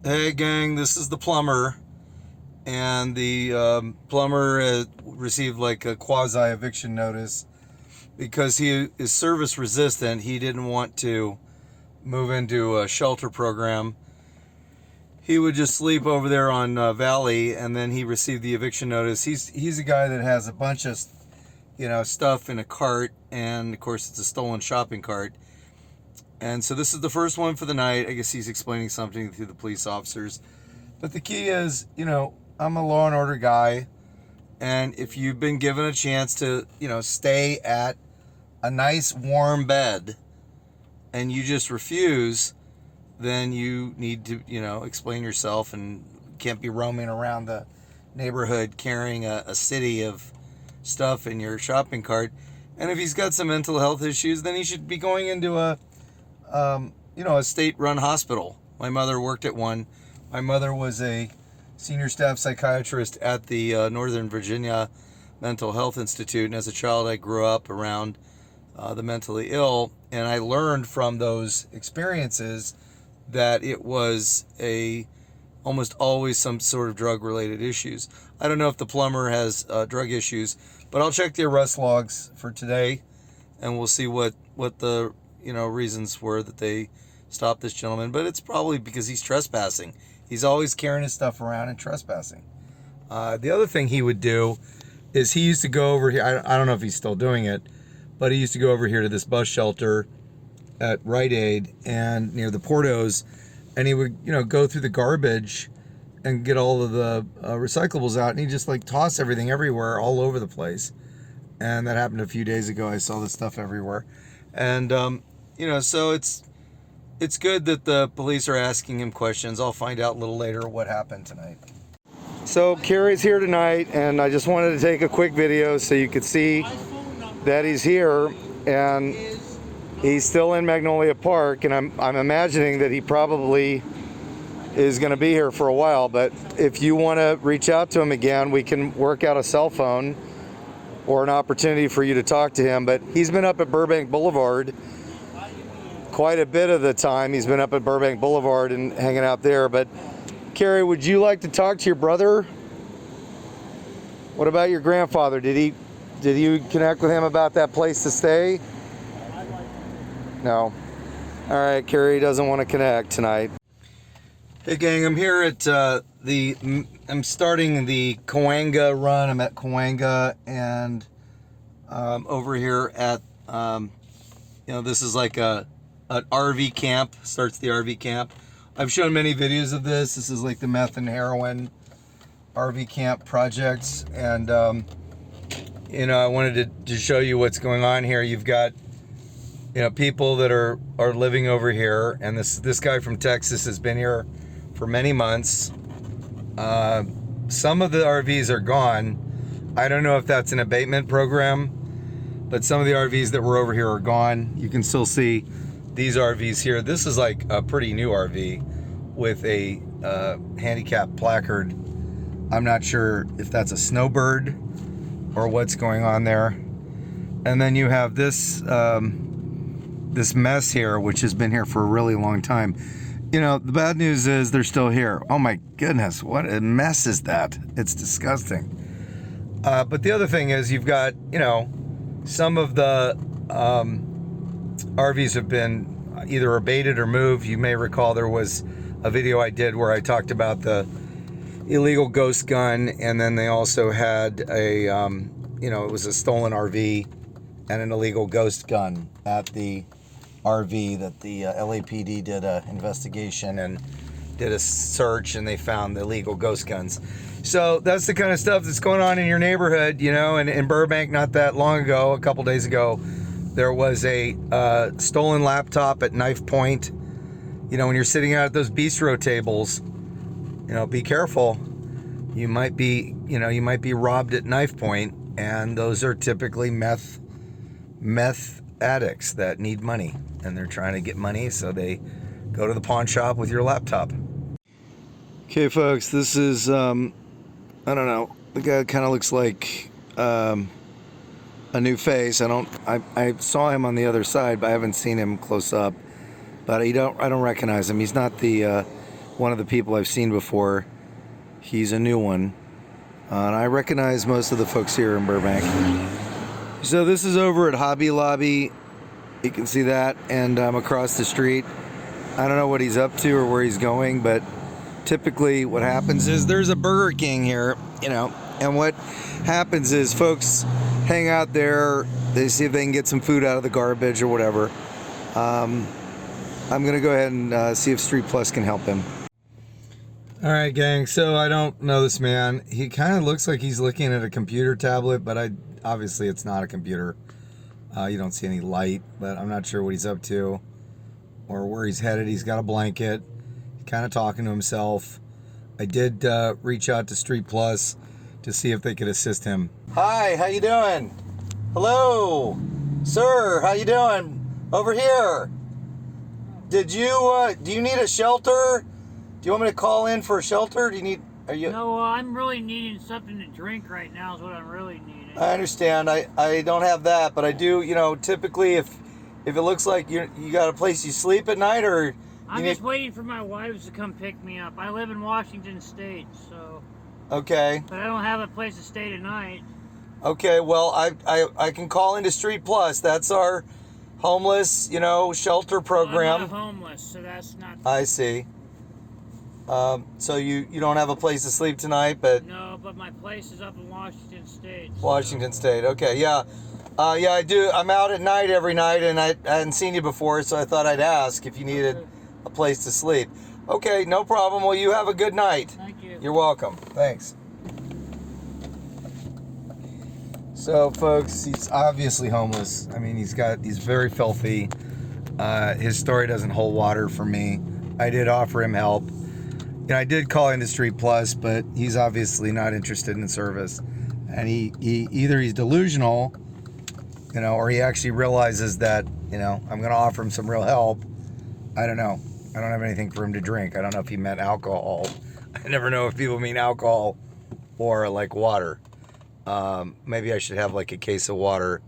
Hey gang, this is the plumber, and the plumber received like a quasi eviction notice because he is service resistant. He didn't want to move into a shelter program. He would just sleep over there on Valley, and then he received the eviction notice. He's a guy that has a bunch of stuff in a cart, and of course it's a stolen shopping cart. And so this is the first one for the night. I guess he's explaining something to the police officers. But the key is, I'm a law and order guy. And if you've been given a chance to, stay at a nice warm bed and you just refuse, then you need to, explain yourself and can't be roaming around the neighborhood carrying a city of stuff in your shopping cart. And if he's got some mental health issues, then he should be going into a state-run hospital. My mother worked at one. My mother was a senior staff psychiatrist at the Northern Virginia Mental Health Institute, and as a child I grew up around the mentally ill, and I learned from those experiences that it was almost always some sort of drug-related issues. I don't know if the plumber has drug issues, but I'll check the arrest logs for today, and we'll see what the reasons were that they stopped this gentleman. But it's probably because he's trespassing. He's always carrying his stuff around and trespassing. The other thing he would do is he used to go over here. I don't know if he's still doing it, but he used to go over here to this bus shelter at Rite Aid and near the Portos, and he would go through the garbage and get all of the recyclables out, and he just toss everything everywhere, all over the place. And that happened a few days ago. I saw this stuff everywhere. And so it's good that the police are asking him questions. I'll find out a little later what happened tonight. So Carey's here tonight, and I just wanted to take a quick video so you could see that he's here, and he's still in Magnolia Park, and I'm imagining that he probably is going to be here for a while. But if you want to reach out to him again, we can work out a cell phone or an opportunity for you to talk to him. But he's been up at Burbank Boulevard quite a bit of the time. He's been up at Burbank Boulevard and hanging out there. But Carey, would you like to talk to your brother? What about your grandfather? Did you connect with him about that place to stay? No. All right, Carey doesn't want to connect tonight. Hey gang, I'm here at I'm starting the Cahuenga run. I'm at Cahuenga, and over here at this is like an RV camp. Starts the RV camp. I've shown many videos of this. This is like the meth and heroin RV camp projects, and I wanted to show you what's going on here. You've got people that are living over here, and this guy from Texas has been here for many months. Some of the RVs are gone. I don't know if that's an abatement program, but some of the RVs that were over here are gone. You can still see these RVs here. This is like a pretty new RV with a handicap placard. I'm not sure if that's a snowbird or what's going on there. And then you have this this mess here, which has been here for a really long time. The bad news is they're still here. Oh my goodness, what a mess is that? It's disgusting. But the other thing is you've got, some of the RVs have been either abated or moved. You may recall there was a video I did where I talked about the illegal ghost gun, and then they also had it was a stolen RV and an illegal ghost gun at the RV that the LAPD did an investigation and did a search, and they found the illegal ghost guns. So that's the kind of stuff that's going on in your neighborhood, and in Burbank not that long ago, a couple days ago, there was a stolen laptop at knife point. When you're sitting out at those bistro tables, be careful. You might be robbed at knife point, and those are typically meth addicts that need money, and they're trying to get money, so they go to the pawn shop with your laptop. Okay folks, this is I don't know, the guy kind of looks like a new face. I saw him on the other side, but I haven't seen him close up. But I don't recognize him. He's not the one of the people I've seen before. He's a new one. And I recognize most of the folks here in Burbank. So this is over at Hobby Lobby. You can see that, and across the street. I don't know what he's up to or where he's going, but typically what happens is there's a Burger King here, you know, and what happens is folks hang out there, they see if they can get some food out of the garbage or whatever. I'm gonna go ahead and see if Street Plus can help him. All right, gang, so I don't know this man. He kind of looks like he's looking at a computer tablet, but obviously it's not a computer. You don't see any light, but I'm not sure what he's up to or where he's headed. He's got a blanket. He's kind of talking to himself. I did reach out to Street Plus to see if they could assist him. Hi, how you doing? Hello, sir, how you doing? Over here. Did you, do you need a shelter? Do you want me to call in for a shelter? No, I'm really needing something to drink right now is what I'm really needing. I understand. I don't have that, but I do, you know, typically if it looks like you got a place you sleep at night, or I'm just waiting for my wives to come pick me up. I live in Washington State, so. Okay. But I don't have a place to stay tonight. Okay, well, I can call into Street Plus. That's our homeless, you know, shelter program. I'm not homeless, so that's not. I see. So you don't have a place to sleep tonight, but. No, but my place is up in Washington State. Washington State. Okay, yeah. Yeah, I do. I'm out at night every night, and I hadn't seen you before, so I thought I'd ask if you needed a place to sleep. Okay, no problem. Well, you have a good night. Thank you. You're welcome. Thanks. So, folks, he's obviously homeless. I mean, he's very filthy. His story doesn't hold water for me. I did offer him help. You know, I did call into Street Plus, but he's obviously not interested in the service. And he either he's delusional, you know, or he actually realizes that, you know, I'm going to offer him some real help. I don't know. I don't have anything for him to drink. I don't know if he meant alcohol. I never know if people mean alcohol or like water. Maybe I should have like a case of water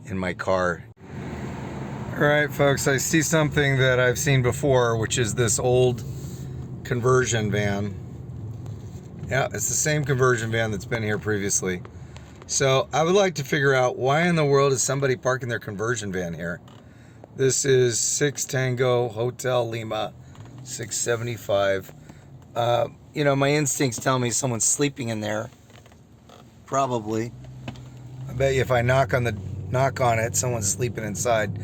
in my car. All right, folks, I see something that I've seen before, which is this old conversion van. Yeah, it's the same conversion van that's been here previously. So I would like to figure out why in the world is somebody parking their conversion van here. This is 6 Tango Hotel Lima 675. You know, my instincts tell me someone's sleeping in there. Probably. I bet you if I knock on it, someone's sleeping inside.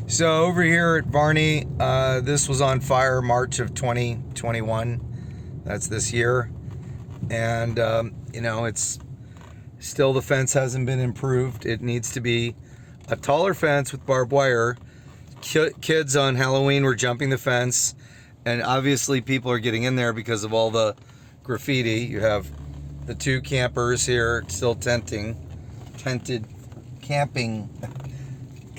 So over here at Varney, this was on fire March of 2021. That's this year. And, you know, it's still, the fence hasn't been improved. It needs to be a taller fence with barbed wire. Kids on Halloween were jumping the fence. And obviously people are getting in there because of all the graffiti. You have the 2 campers here still tented camping.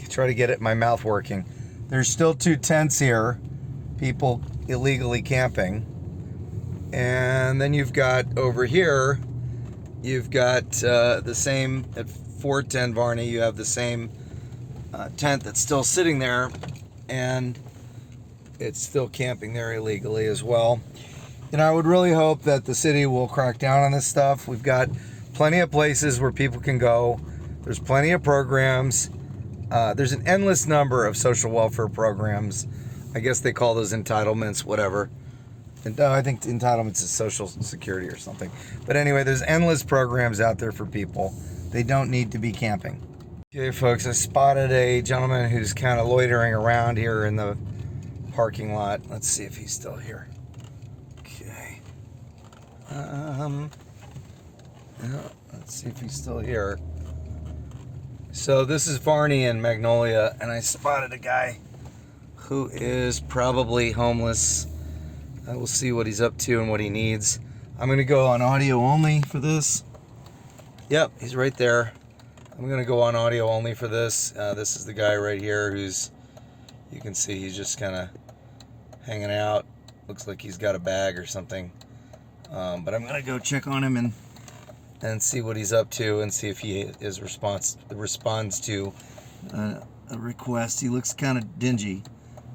Try to get my mouth working. There's still 2 tents here, people illegally camping. And then you've got over here, you've got the same at 410 Varney, you have the same tent that's still sitting there, and it's still camping there illegally as well. And I would really hope that the city will crack down on this stuff. We've got plenty of places where people can go. There's plenty of programs. There's an endless number of social welfare programs. I guess they call those entitlements, whatever. And I think entitlements is social security or something. But anyway, there's endless programs out there for people. They don't need to be camping. Okay, folks, I spotted a gentleman who's kind of loitering around here in the parking lot. Let's see if he's still here. Okay. Yeah, let's see if he's still here. So this is Varney and Magnolia, and I spotted a guy who is probably homeless. I will see what he's up to and what he needs. I'm going to go on audio only for this. Yep, he's right there. I'm going to go on audio only for this. This is the guy right here who's, you can see he's just kind of hanging out. Looks like he's got a bag or something. But I'm going to go check on him and see what he's up to and see if he responds to a request. He looks kind of dingy.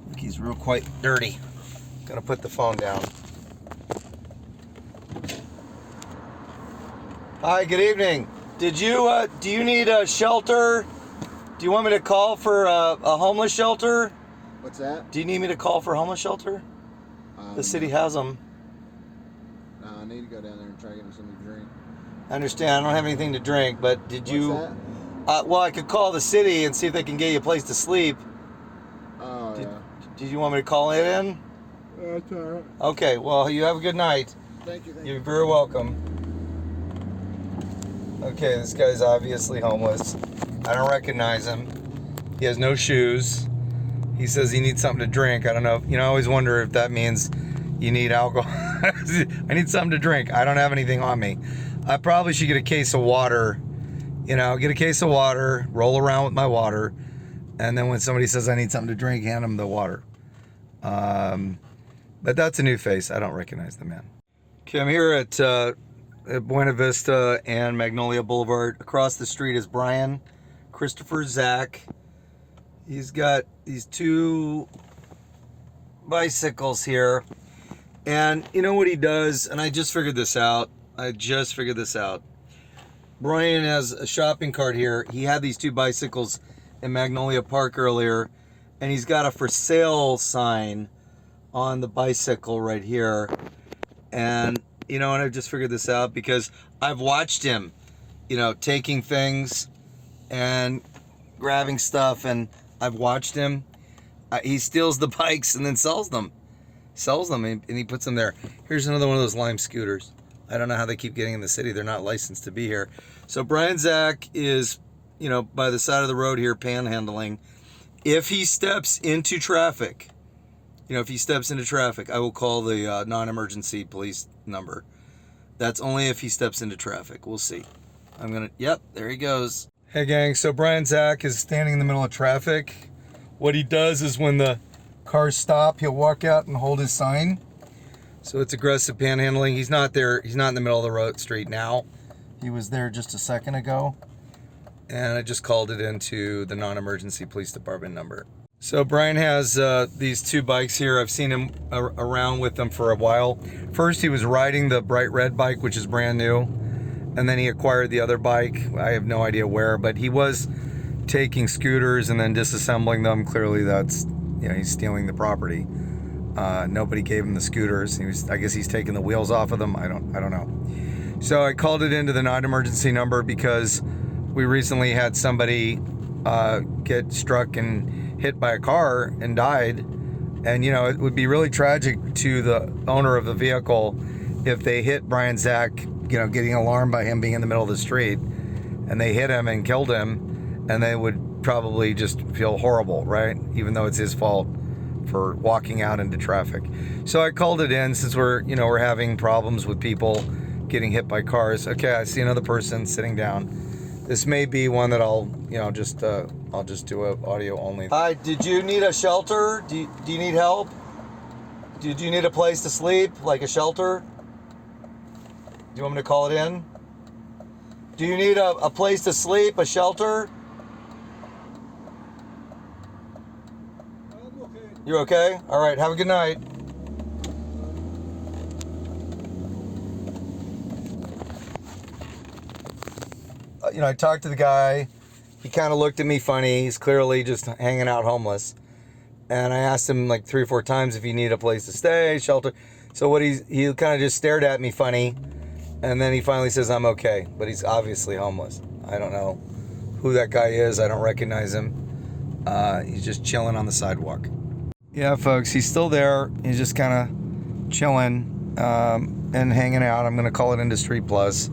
Like he's quite dirty. Gonna put the phone down. Hi, good evening. Did you, do you need a shelter? Do you want me to call for a homeless shelter? What's that? Do you need me to call for a homeless shelter? The city has them. No, I need to go down there and try to get me something to drink. I understand, I don't have anything to drink, but did you... What's that? Well, I could call the city and see if they can get you a place to sleep. Oh, yeah. Did you want me to call it in? That's all right. Okay, well, you have a good night. Thank you. You're very welcome. Okay, this guy's obviously homeless. I don't recognize him. He has no shoes. He says he needs something to drink. I don't know. You know, I always wonder if that means you need alcohol. I need something to drink. I don't have anything on me. I probably should get a case of water. You know, get a case of water, roll around with my water, and then when somebody says I need something to drink, hand them the water. But that's a new face. I don't recognize the man. Okay, I'm here at Buena Vista and Magnolia Boulevard. Across the street is Brian, Christopher, Zach. He's got these two bicycles here. And you know what he does? And I just figured this out. Brian has a shopping cart here. He had these two bicycles in Magnolia Park earlier. And he's got a for sale sign on the bicycle right here. And you know, and I've just figured this out because I've watched him, you know, taking things and grabbing stuff, and I've watched him. He steals the bikes and then sells them. And he puts them there. Here's another one of those Lime scooters. I don't know how they keep getting in the city. They're not licensed to be here. So Brian Zach is, you know, by the side of the road here panhandling. If he steps into traffic, I will call the non-emergency police number. That's only if he steps into traffic. We'll see. Yep, there he goes. Hey gang, so Brian Zach is standing in the middle of traffic. What he does is when the cars stop, he'll walk out and hold his sign. So it's aggressive panhandling. He's not there. He's not in the middle of the road street now. He was there just a second ago. And I just called it into the non-emergency police department number. So Brian has these two bikes here. I've seen him around with them for a while. First he was riding the bright red bike, which is brand new. And then he acquired the other bike. I have no idea where, but he was taking scooters and then disassembling them. Clearly that's, you know, he's stealing the property. Nobody gave him the scooters. I guess he's taking the wheels off of them. I don't know. So I called it into the non-emergency number because we recently had somebody get struck and hit by a car and died. And you know, it would be really tragic to the owner of the vehicle if they hit Brian Zach, you know, getting alarmed by him being in the middle of the street, and they hit him and killed him, and they would probably just feel horrible, right? Even though it's his fault for walking out into traffic. So I called it in since we're having problems with people getting hit by cars. Okay, I see another person sitting down. This may be one that I'll just do a audio only. Hi, did you need a shelter? Do you need help? Did you need a place to sleep, like a shelter? Do you want me to call it in? Do you need a place to sleep, a shelter? I'm okay. You're okay? All right, have a good night. You know, I talked to the guy. He kind of looked at me funny. He's clearly just hanging out homeless. And I asked him like 3 or 4 times if he needed a place to stay, shelter. So he kind of just stared at me funny. And then he finally says, I'm okay. But he's obviously homeless. I don't know who that guy is. I don't recognize him. He's just chilling on the sidewalk. Yeah, folks, he's still there. He's just kind of chilling and hanging out. I'm going to call it into Street Plus.